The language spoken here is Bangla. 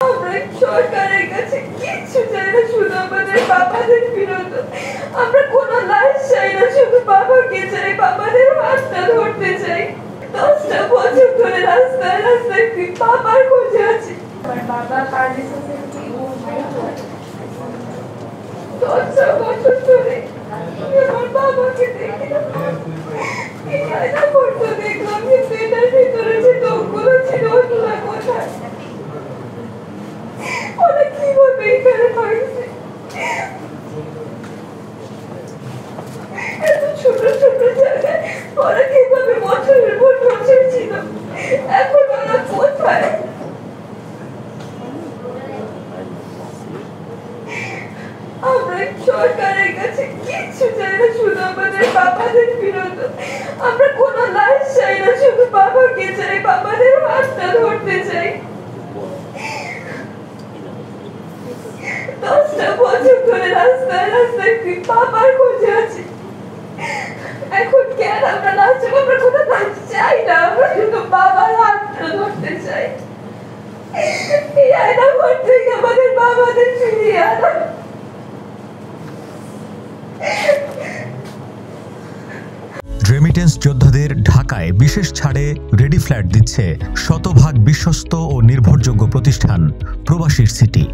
আমরা সরকারের কাছে কিচ্ছু চাই না, শুধু আমাদের বাবাদের ফিরত। আমরা কোনো লাশ চাই না, শুধু বাবাকে চাই, বাবাদের হাতটা ধরতে চাই। 10টা বছর ধরে রাস্তায় রাস্তায় বাবার খোঁজে আছি। আমার বাবা পারমিশন 10টা বছর ধরে আমার বাবাকে দেখি না। এই আয়না ফটো দেখলাম, কিন্তু এটার ভিতরে যে লোকগুলো ছিল ওগুলো কোথায়? ওরা কিভাবে এখানে থাকছে? এত ছোট ছোট জায়গায় ওরা কিভাবে বছরের পর বছর ছিল? এখন ওরা কোথায়? আমরা সরকারের কাছে কিচ্ছু চাই না, শুধু আমাদের বাবাদের ফিরত। আমরা কোনো লাশ চাই না, শুধু বাবাকে চাই, বাবাদের হাতটা ধরতে চাই। 10টা বছর ধরে রাস্তায় রাস্তায় বাবার খোঁজে আছি। এখন কেন আমরা লাশ চাই? আমরা কোনো লাশ চাই না, আমরা শুধু বাবার হাতটা ধরতে চাই। এই আয়না ঘর থেকে আমাদের বাবাদের ফিরিয়ে আনা। রেমিটেন্স যোদ্ধাদের ঢাকায় বিশেষ ছাড়ে রেডি ফ্ল্যাট দিচ্ছে শতভাগ বিশ্বস্ত ও নির্ভরযোগ্য প্রতিষ্ঠান প্রবাসীর সিটি।